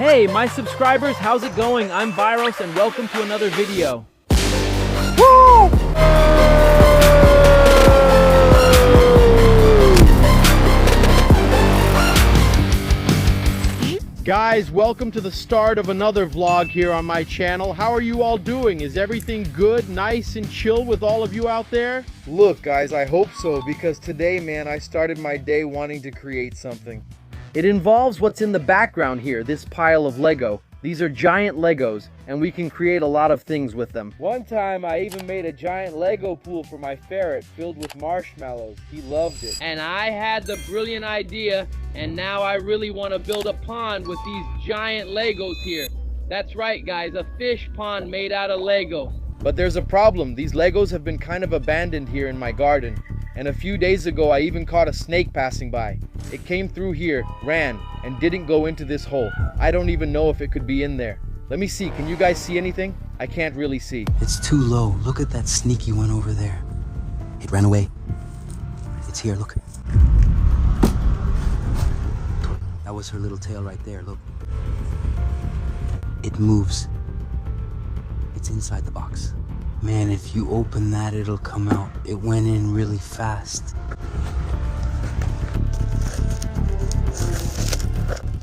Hey, my subscribers, how's it going? I'm Viros and welcome to another video. Woo! Guys, welcome to the start of another vlog here on my channel. How are you all doing? Is everything good, nice, and chill with all of you out there? Look, guys, I hope so, because today, man, I started my day wanting to create something. It involves what's in the background here, this pile of Lego. These are giant Legos, and we can create a lot of things with them. One time, I even made a giant Lego pool for my ferret filled with marshmallows. He loved it. And I had the brilliant idea, and now I really want to build a pond with these giant Legos here. That's right, guys, a fish pond made out of Lego. But there's a problem. These Legos have been kind of abandoned here in my garden. And a few days ago, I even caught a snake passing by. It came through here, ran, and didn't go into this hole. I don't even know if it could be in there. Let me see, can you guys see anything? I can't really see. It's too low. Look at that sneaky one over there. It ran away. It's here, look. That was her little tail right there, look. It moves. It's inside the box. Man, if you open that, it'll come out. It went in really fast.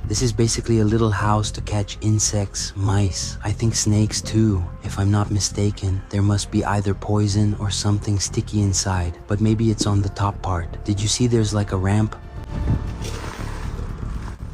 This is basically a little house to catch insects, mice, I think snakes too. If I'm not mistaken, there must be either poison or something sticky inside, but maybe it's on the top part. Did you see there's like a ramp?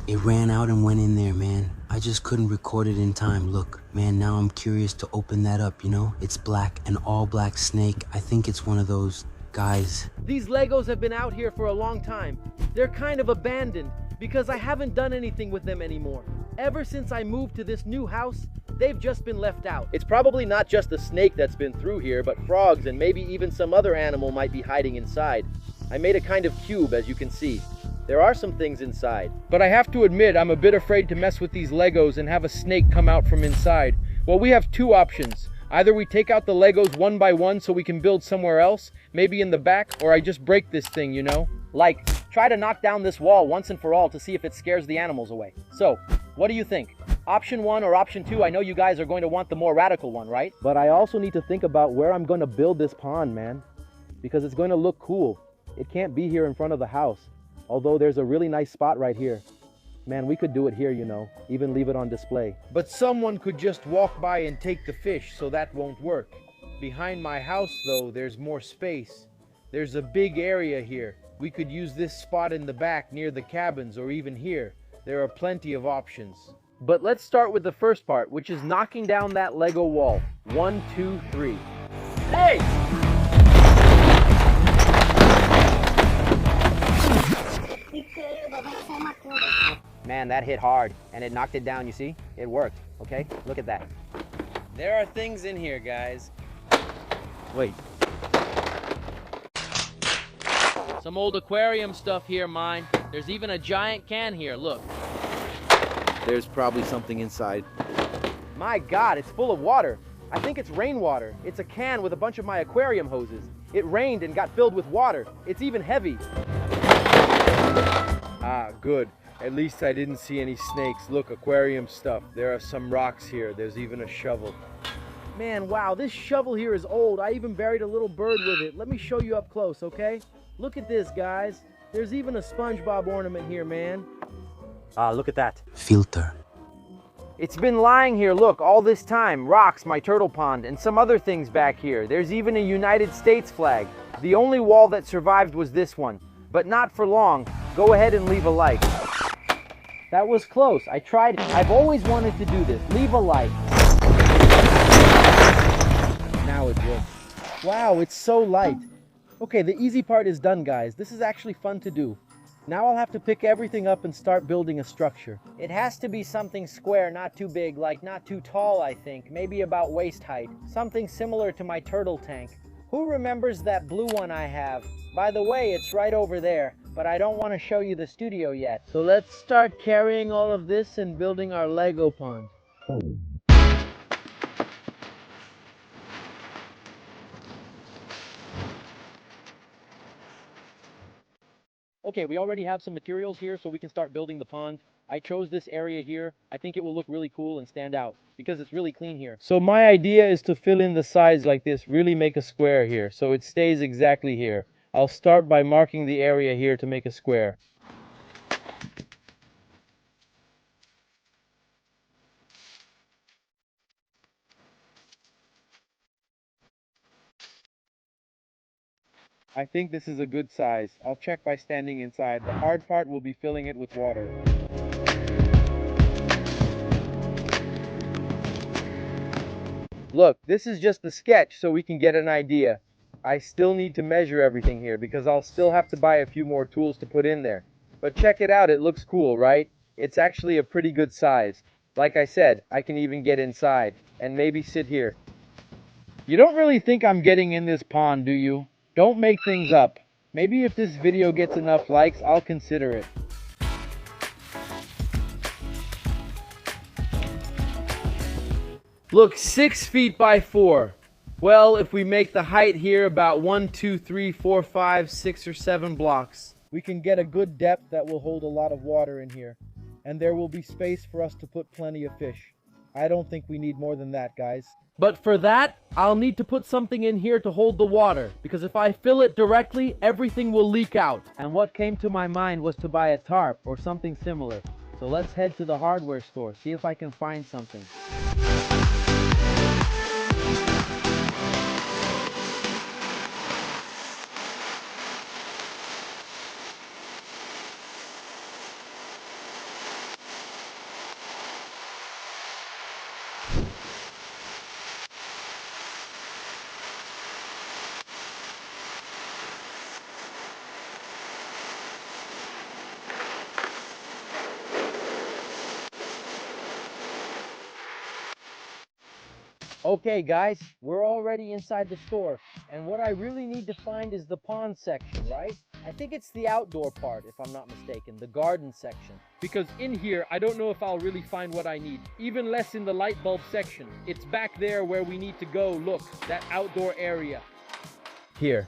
It ran out and went in there, man. I just couldn't record it in time. Look, man, now I'm curious to open that up, you know? It's black, an all-black snake. I think it's one of those guys. These Legos have been out here for a long time. They're kind of abandoned because I haven't done anything with them anymore. Ever since I moved to this new house, they've just been left out. It's probably not just a snake that's been through here, but frogs and maybe even some other animal might be hiding inside. I made a kind of cube, as you can see. There are some things inside. But I have to admit, I'm a bit afraid to mess with these Legos and have a snake come out from inside. Well, we have two options. Either we take out the Legos one by one so we can build somewhere else, maybe in the back, or I just break this thing, you know? Like, try to knock down this wall once and for all to see if it scares the animals away. So, what do you think? Option 1 or option 2? I know you guys are going to want the more radical one, right? But I also need to think about where I'm going to build this pond, man. Because it's going to look cool. It can't be here in front of the house. Although there's a really nice spot right here. Man, we could do it here, you know, even leave it on display. But someone could just walk by and take the fish, so that won't work. Behind my house, though, there's more space. There's a big area here. We could use this spot in the back near the cabins, or even here. There are plenty of options. But let's start with the first part, which is knocking down that Lego wall. 1, 2, 3. Hey! Man, that hit hard, and it knocked it down, you see? It worked, okay? Look at that. There are things in here, guys. Wait. Some old aquarium stuff here, mine. There's even a giant can here, look. There's probably something inside. My God, it's full of water. I think it's rainwater. It's a can with a bunch of my aquarium hoses. It rained and got filled with water. It's even heavy. Ah, good. At least I didn't see any snakes. Look, aquarium stuff. There are some rocks here. There's even a shovel. Man, wow, this shovel here is old. I even buried a little bird with it. Let me show you up close, okay? Look at this, guys. There's even a SpongeBob ornament here, man. Ah, look at that. Filter. It's been lying here, look, all this time. Rocks, my turtle pond, and some other things back here. There's even a United States flag. The only wall that survived was this one. But not for long. Go ahead and leave a like. That was close. I tried. I've always wanted to do this. Leave a like. Now it works. Wow, it's so light. Okay, the easy part is done, guys. This is actually fun to do. Now I'll have to pick everything up and start building a structure. It has to be something square, not too big, like not too tall, I think. Maybe about waist height. Something similar to my turtle tank. Who remembers that blue one I have? By the way, it's right over there. But I don't want to show you the studio yet. So let's start carrying all of this and building our Lego pond. Okay, we already have some materials here so we can start building the pond. I chose this area here. I think it will look really cool and stand out because it's really clean here. So my idea is to fill in the sides like this, really make a square here so it stays exactly here. I'll start by marking the area here to make a square. I think this is a good size. I'll check by standing inside. The hard part will be filling it with water. Look, this is just the sketch so we can get an idea. I still need to measure everything here because I'll still have to buy a few more tools to put in there. But check it out, it looks cool, right? It's actually a pretty good size. Like I said, I can even get inside and maybe sit here. You don't really think I'm getting in this pond, do you? Don't make things up. Maybe if this video gets enough likes, I'll consider it. Look, 6 feet by 4. Well, if we make the height here about 1, 2, 3, 4, 5, 6, or 7 blocks, we can get a good depth that will hold a lot of water in here. And there will be space for us to put plenty of fish. I don't think we need more than that, guys. But for that, I'll need to put something in here to hold the water, because if I fill it directly, everything will leak out. And what came to my mind was to buy a tarp or something similar. So let's head to the hardware store, see if I can find something. Okay guys, we're already inside the store, and what I really need to find is the pond section, right? I think it's the outdoor part, if I'm not mistaken, the garden section. Because in here, I don't know if I'll really find what I need, even less in the light bulb section. It's back there where we need to go, look, that outdoor area. Here.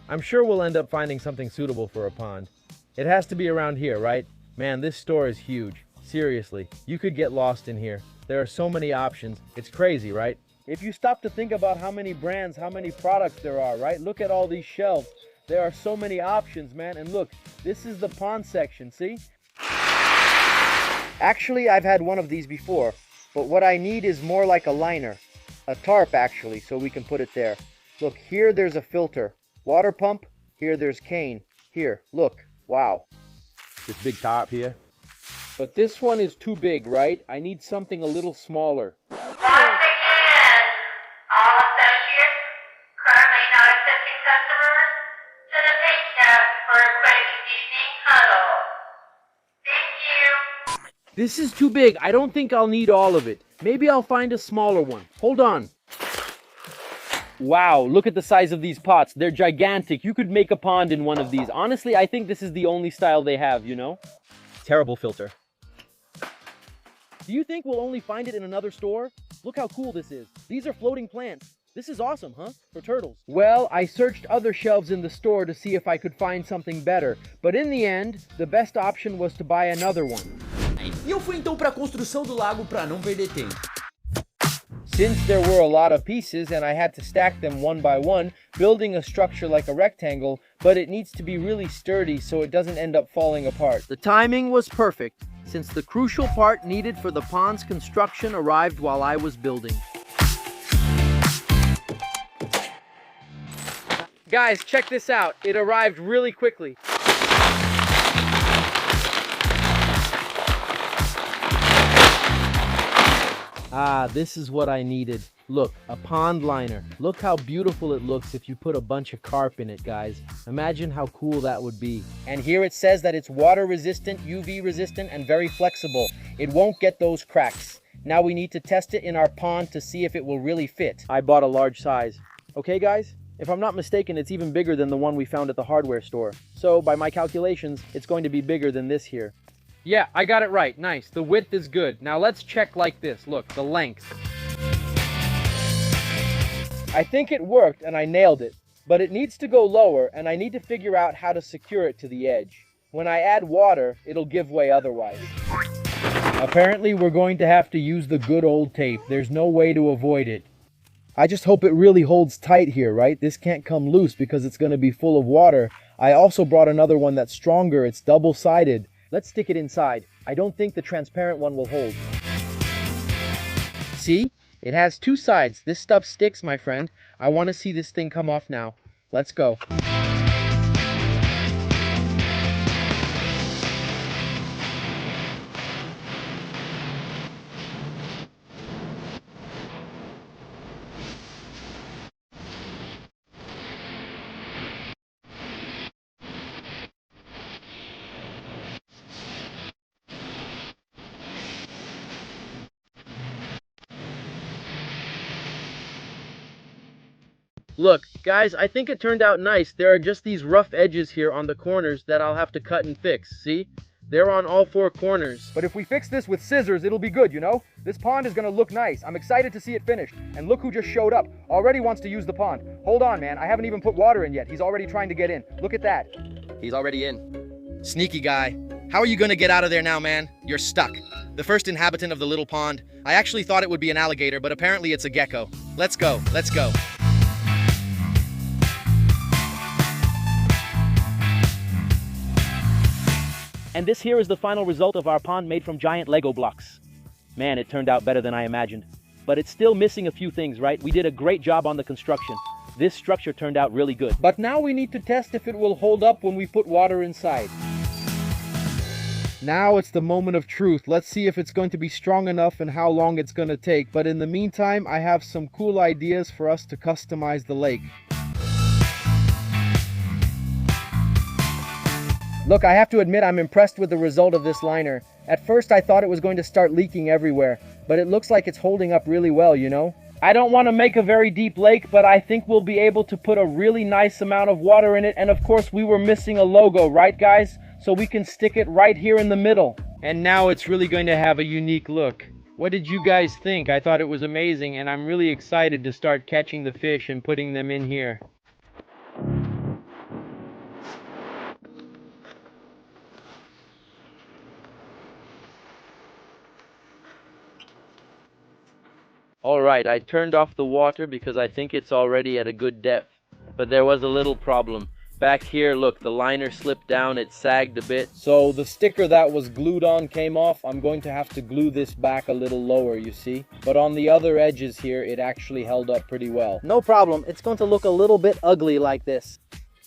I'm sure we'll end up finding something suitable for a pond. It has to be around here, right? Man, this store is huge. Seriously, you could get lost in here. There are so many options. It's crazy, right? If you stop to think about how many brands, how many products there are, right? Look at all these shelves. There are so many options, man. And look, this is the pond section, see? Actually, I've had one of these before, but what I need is more like a liner. A tarp, actually, so we can put it there. Look, here there's a filter. Water pump. Here there's cane. Here, look. Wow. This big tarp here. But this one is too big, right? I need something a little smaller. This is too big. I don't think I'll need all of it. Maybe I'll find a smaller one. Hold on. Wow, look at the size of these pots. They're gigantic. You could make a pond in one of these. Honestly, I think this is the only style they have, you know? Terrible filter. Do you think we'll only find it in another store? Look how cool this is. These are floating plants. This is awesome, huh? For turtles. Well, I searched other shelves in the store to see if I could find something better. But in the end, the best option was to buy another one. E eu fui então para a construção do lago para não perder tempo. Since there were a lot of pieces and I had to stack them one by one, building a structure like a rectangle, but it needs to be really sturdy so it doesn't end up falling apart. The timing was perfect, since the crucial part needed for the pond's construction arrived while I was building. Guys, check this out. It arrived really quickly. Ah, this is what I needed. Look, a pond liner. Look how beautiful it looks if you put a bunch of carp in it, guys. Imagine how cool that would be. And here it says that it's water resistant, UV resistant, and very flexible. It won't get those cracks. Now we need to test it in our pond to see if it will really fit. I bought a large size. Okay, guys? If I'm not mistaken, it's even bigger than the one we found at the hardware store. So, by my calculations, it's going to be bigger than this here. Yeah, I got it right. Nice. The width is good. Now let's check like this. Look, the length. I think it worked and I nailed it. But it needs to go lower and I need to figure out how to secure it to the edge. When I add water, it'll give way otherwise. Apparently, we're going to have to use the good old tape. There's no way to avoid it. I just hope it really holds tight here, right? This can't come loose because it's going to be full of water. I also brought another one that's stronger. It's double-sided. Let's stick it inside. I don't think the transparent one will hold. See? It has two sides. This stuff sticks, my friend. I want to see this thing come off now. Let's go. Look, guys, I think it turned out nice. There are just these rough edges here on the corners that I'll have to cut and fix. See? They're on all four corners. But if we fix this with scissors, it'll be good, you know? This pond is gonna look nice. I'm excited to see it finished. And look who just showed up. Already wants to use the pond. Hold on, man. I haven't even put water in yet. He's already trying to get in. Look at that. He's already in. Sneaky guy. How are you gonna get out of there now, man? You're stuck. The first inhabitant of the little pond. I actually thought it would be an alligator, but apparently it's a gecko. Let's go. Let's go. And this here is the final result of our pond made from giant Lego blocks. Man, it turned out better than I imagined. But it's still missing a few things, right? We did a great job on the construction. This structure turned out really good. But now we need to test if it will hold up when we put water inside. Now it's the moment of truth. Let's see if it's going to be strong enough and how long it's going to take. But in the meantime, I have some cool ideas for us to customize the lake. Look, I have to admit I'm impressed with the result of this liner. At first I thought it was going to start leaking everywhere, but it looks like it's holding up really well, you know? I don't want to make a very deep lake, but I think we'll be able to put a really nice amount of water in it. And of course we were missing a logo, right guys? So we can stick it right here in the middle. And now it's really going to have a unique look. What did you guys think? I thought it was amazing, and I'm really excited to start catching the fish and putting them in here. Alright, I turned off the water because I think it's already at a good depth. But there was a little problem. Back here, look, the liner slipped down, it sagged a bit. So the sticker that was glued on came off. I'm going to have to glue this back a little lower, you see? But on the other edges here, it actually held up pretty well. No problem. It's going to look a little bit ugly like this.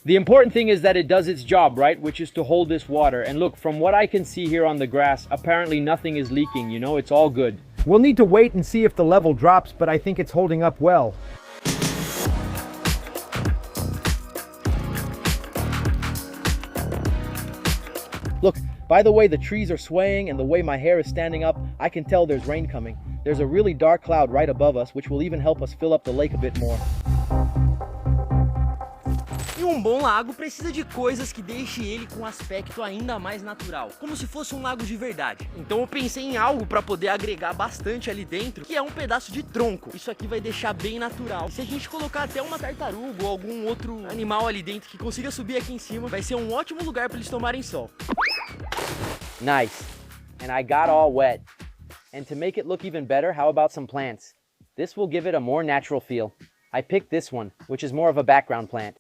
The important thing is that it does its job, right? Which is to hold this water. And look, from what I can see here on the grass, apparently nothing is leaking, you know? It's all good. We'll need to wait and see if the level drops, but I think it's holding up well. Look, by the way the trees are swaying and the way my hair is standing up, I can tell there's rain coming. There's a really dark cloud right above us, which will even help us fill up the lake a bit more. E um bom lago precisa de coisas que deixem ele com um aspecto ainda mais natural, como se fosse um lago de verdade. Então eu pensei em algo para poder agregar bastante ali dentro, que é um pedaço de tronco. Isso aqui vai deixar bem natural. E se a gente colocar até uma tartaruga ou algum outro animal ali dentro que consiga subir aqui em cima, vai ser um ótimo lugar para eles tomarem sol. Nice. And I got all wet. And to make it look even better, how about some plants? This will give it a more natural feel. I picked this one, which is more of a background plant.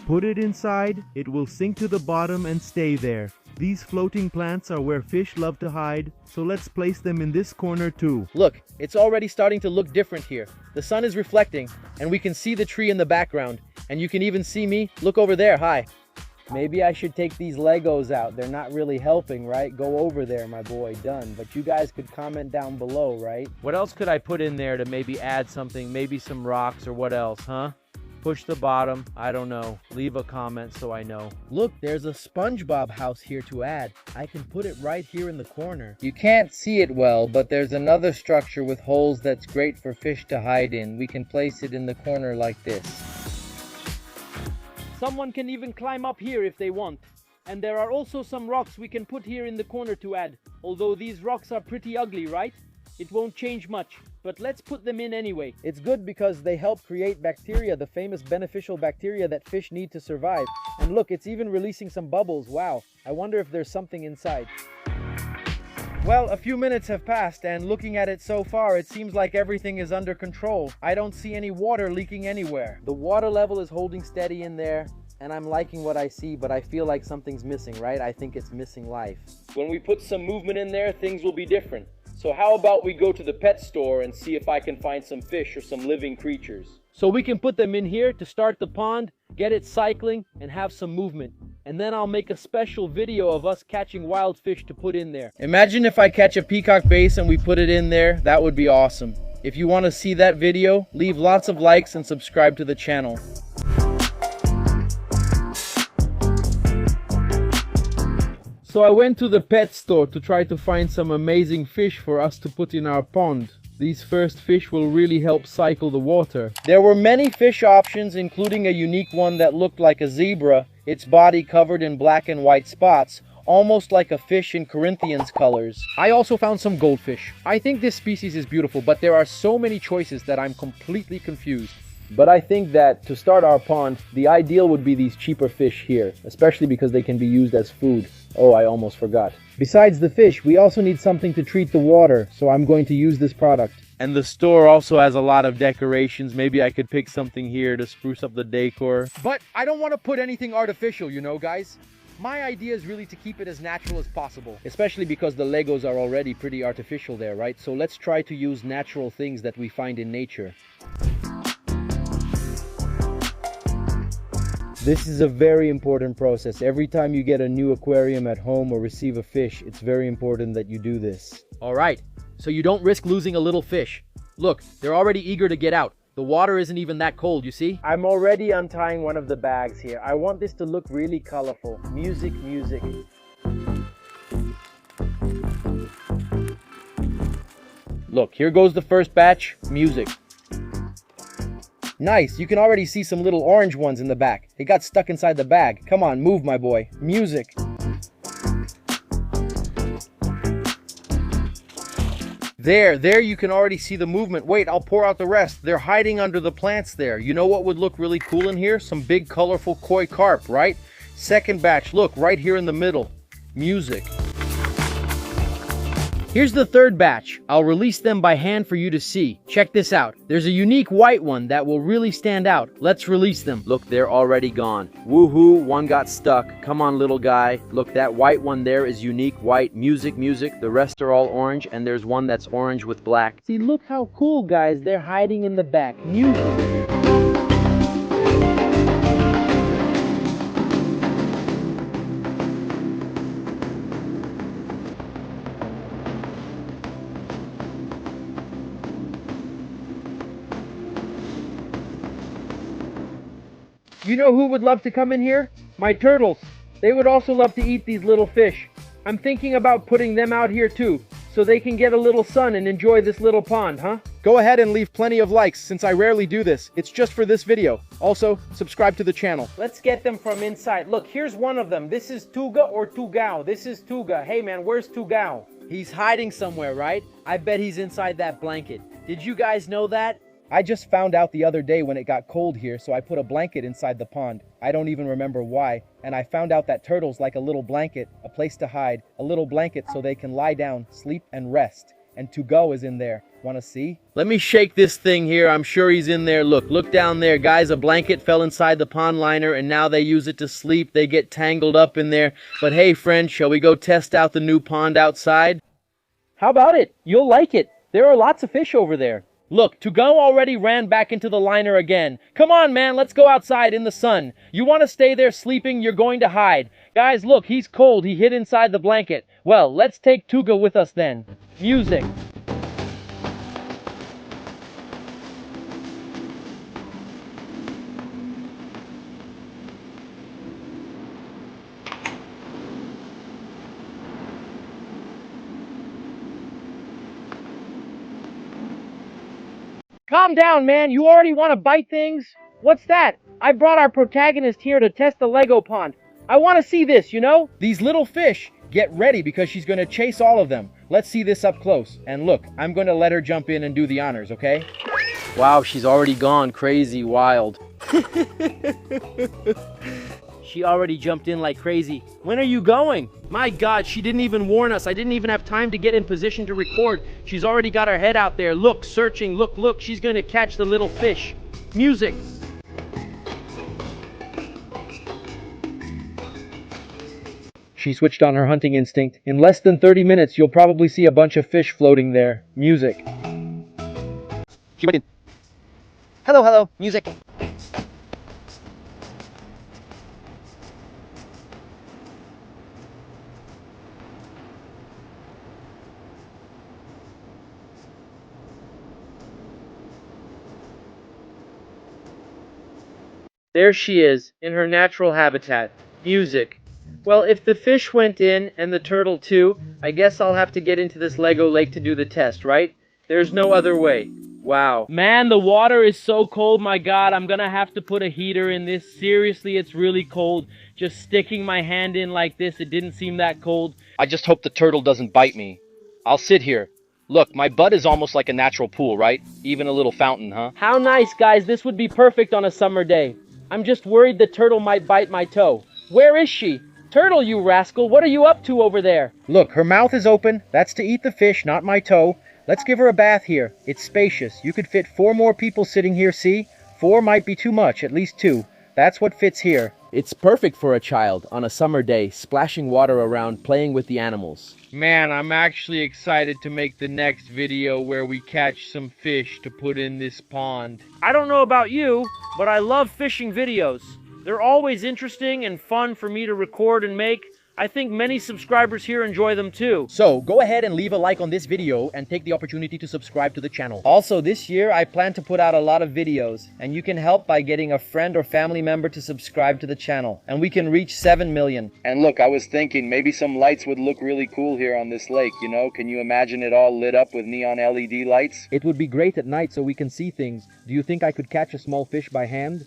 Put it inside, it will sink to the bottom and stay there. These floating plants are where fish love to hide, so let's place them in this corner too. Look, it's already starting to look different here. The sun is reflecting, and we can see the tree in the background. And you can even see me. Look over there, hi. Maybe I should take these Legos out. They're not really helping, right? Go over there, my boy, done. But you guys could comment down below, right? What else could I put in there to maybe add something? Maybe some rocks or what else, huh? Push the bottom, I don't know. Leave a comment so I know. Look, there's a SpongeBob house here to add. I can put it right here in the corner. You can't see it well, but there's another structure with holes that's great for fish to hide in. We can place it in the corner like this. Someone can even climb up here if they want. And there are also some rocks we can put here in the corner to add. Although these rocks are pretty ugly, right? It won't change much, but let's put them in anyway. It's good because they help create bacteria, the famous beneficial bacteria that fish need to survive. And look, it's even releasing some bubbles. Wow, I wonder if there's something inside. Well, a few minutes have passed, and looking at it so far, it seems like everything is under control. I don't see any water leaking anywhere. The water level is holding steady in there, and I'm liking what I see, but I feel like something's missing, right? I think it's missing life. When we put some movement in there, things will be different. So how about we go to the pet store and see if I can find some fish or some living creatures? So we can put them in here to start the pond, get it cycling, and have some movement. And then I'll make a special video of us catching wild fish to put in there. Imagine if I catch a peacock bass and we put it in there. That would be awesome. If you want to see that video, leave lots of likes and subscribe to the channel. So I went to the pet store to try to find some amazing fish for us to put in our pond. These first fish will really help cycle the water. There were many fish options, including a unique one that looked like a zebra, its body covered in black and white spots, almost like a fish in Corinthians colors. I also found some goldfish. I think this species is beautiful, but there are so many choices that I'm completely confused. But I think that to start our pond, the ideal would be these cheaper fish here, especially because they can be used as food. Oh, I almost forgot. Besides the fish, we also need something to treat the water, so I'm going to use this product. And the store also has a lot of decorations. Maybe I could pick something here to spruce up the decor. But I don't want to put anything artificial, you know, guys. My idea is really to keep it as natural as possible. Especially because the Legos are already pretty artificial there, right? So let's try to use natural things that we find in nature. This is a very important process. Every time you get a new aquarium at home or receive a fish, it's very important that you do this. All right, so you don't risk losing a little fish. Look, they're already eager to get out. The water isn't even that cold, you see? I'm already untying one of the bags here. I want this to look really colorful. Music, music. Look, here goes the first batch. Music. Nice, you can already see some little orange ones in the back. They got stuck inside the bag. Come on, move, my boy. Music. There you can already see the movement. Wait, I'll pour out the rest. They're hiding under the plants there. You know what would look really cool in here? Some big colorful koi carp, right? Second batch, look, right here in the middle. Music. Here's the third batch. I'll release them by hand for you to see. Check this out. There's a unique white one that will really stand out. Let's release them. Look, they're already gone. Woohoo, one got stuck. Come on, little guy. Look, that white one there is unique white. Music, music. The rest are all orange, and there's one that's orange with black. See, look how cool, guys. They're hiding in the back. Music. You know who would love to come in here? My turtles. They would also love to eat these little fish. I'm thinking about putting them out here too, so they can get a little sun and enjoy this little pond, huh? Go ahead and leave plenty of likes, since I rarely do this. It's just for this video. Also, subscribe to the channel. Let's get them from inside. Look, here's one of them. This is Tuga or Tugao. This is Tuga. Hey man, where's Tugao? He's hiding somewhere, right? I bet he's inside that blanket. Did you guys know that? I just found out the other day when it got cold here, so I put a blanket inside the pond. I don't even remember why. And I found out that turtles like a little blanket, a place to hide, a little blanket so they can lie down, sleep, and rest. And Tugo is in there. Wanna see? Let me shake this thing here. I'm sure he's in there. Look down there. Guys, a blanket fell inside the pond liner and now they use it to sleep. They get tangled up in there. But hey, friend, shall we go test out the new pond outside? How about it? You'll like it. There are lots of fish over there. Look, Tugo already ran back into the liner again. Come on, man, let's go outside in the sun. You want to stay there sleeping, you're going to hide. Guys, look, he's cold. He hid inside the blanket. Well, let's take Tuga with us then. Music. Calm down, man. You already want to bite things? What's that? I brought our protagonist here to test the Lego pond. I want to see this, you know? These little fish, get ready because she's going to chase all of them. Let's see this up close. And look, I'm going to let her jump in and do the honors, okay? Wow, she's already gone crazy wild. She already jumped in like crazy. When are you going? My God, she didn't even warn us. I didn't even have time to get in position to record. She's already got her head out there. Look, searching, look, she's gonna catch the little fish. Music. She switched on her hunting instinct. In less than 30 minutes, you'll probably see a bunch of fish floating there. Music. She went in. Hello, music. There she is, in her natural habitat. Music. Well, if the fish went in, and the turtle too, I guess I'll have to get into this Lego lake to do the test, right? There's no other way. Wow. Man, the water is so cold, my God, I'm gonna have to put a heater in this. Seriously, it's really cold. Just sticking my hand in like this, it didn't seem that cold. I just hope the turtle doesn't bite me. I'll sit here. Look, my butt is almost like a natural pool, right? Even a little fountain, huh? How nice, guys. This would be perfect on a summer day. I'm just worried the turtle might bite my toe. Where is she? Turtle, you rascal, what are you up to over there? Look, her mouth is open. That's to eat the fish, not my toe. Let's give her a bath here. It's spacious. You could fit 4 more people sitting here, see? 4 might be too much, at least 2. That's what fits here. It's perfect for a child on a summer day, splashing water around, playing with the animals. Man, I'm actually excited to make the next video where we catch some fish to put in this pond. I don't know about you, but I love fishing videos. They're always interesting and fun for me to record and make. I think many subscribers here enjoy them too. So, go ahead and leave a like on this video and take the opportunity to subscribe to the channel. Also, this year I plan to put out a lot of videos, and you can help by getting a friend or family member to subscribe to the channel, and we can reach 7 million. And look, I was thinking maybe some lights would look really cool here on this lake, you know? Can you imagine it all lit up with neon LED lights? It would be great at night so we can see things. Do you think I could catch a small fish by hand?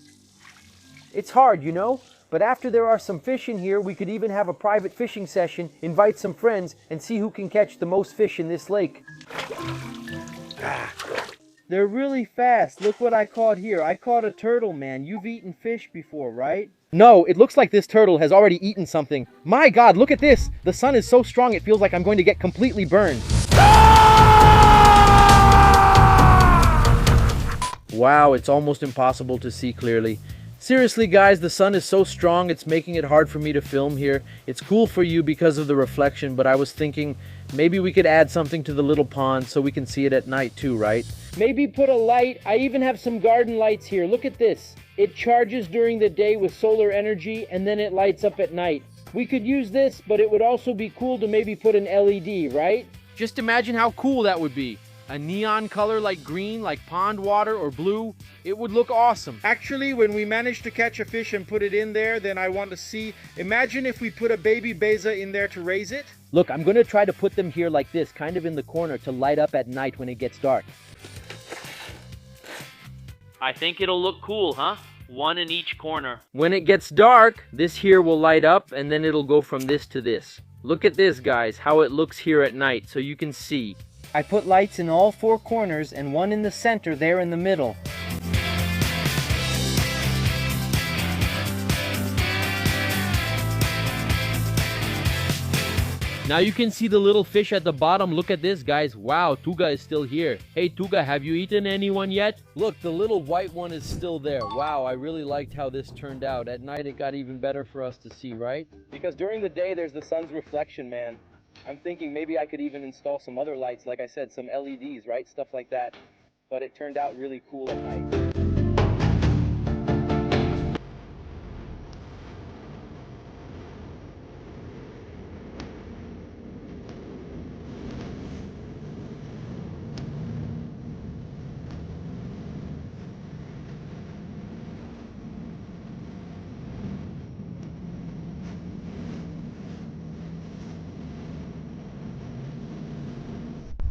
It's hard, you know? But after there are some fish in here, we could even have a private fishing session, invite some friends, and see who can catch the most fish in this lake. They're really fast. Look what I caught here. I caught a turtle, man. You've eaten fish before, right? No, it looks like this turtle has already eaten something. My God, look at this. The sun is so strong it feels like I'm going to get completely burned. Wow, it's almost impossible to see clearly. Seriously guys, the sun is so strong it's making it hard for me to film here. It's cool for you because of the reflection, but I was thinking maybe we could add something to the little pond so we can see it at night too, right? Maybe put a light. I even have some garden lights here. Look at this. It charges during the day with solar energy and then it lights up at night. We could use this, but it would also be cool to maybe put an LED, right? Just imagine how cool that would be. A neon color like green, like pond water or blue. It would look awesome. Actually, when we manage to catch a fish and put it in there, then I want to see, imagine if we put a baby beza in there to raise it. Look, I'm going to try to put them here like this, kind of in the corner to light up at night when it gets dark. I think it'll look cool, huh? One in each corner. When it gets dark, this here will light up and then it'll go from this to this. Look at this, guys, how it looks here at night so you can see. I put lights in all 4 corners and one in the center there in the middle. Now you can see the little fish at the bottom. Look at this, guys. Wow, Tuga is still here. Hey, Tuga, have you eaten anyone yet? Look, the little white one is still there. Wow, I really liked how this turned out. At night, it got even better for us to see, right? Because during the day, there's the sun's reflection, man. I'm thinking maybe I could even install some other lights, like I said, some LEDs, right? Stuff like that. But it turned out really cool at night.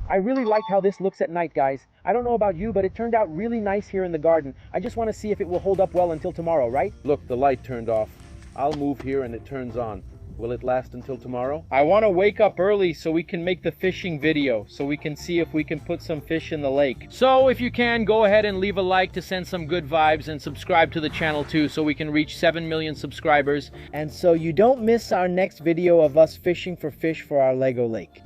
I really liked how this looks at night, guys. I don't know about you, but it turned out really nice here in the garden. I just want to see if it will hold up well until tomorrow, right? Look, the light turned off. I'll move here and it turns on. Will it last until tomorrow? I want to wake up early so we can make the fishing video, so we can see if we can put some fish in the lake. So if you can, go ahead and leave a like to send some good vibes, and subscribe to the channel too so we can reach 7 million subscribers. And so you don't miss our next video of us fishing for fish for our Lego lake.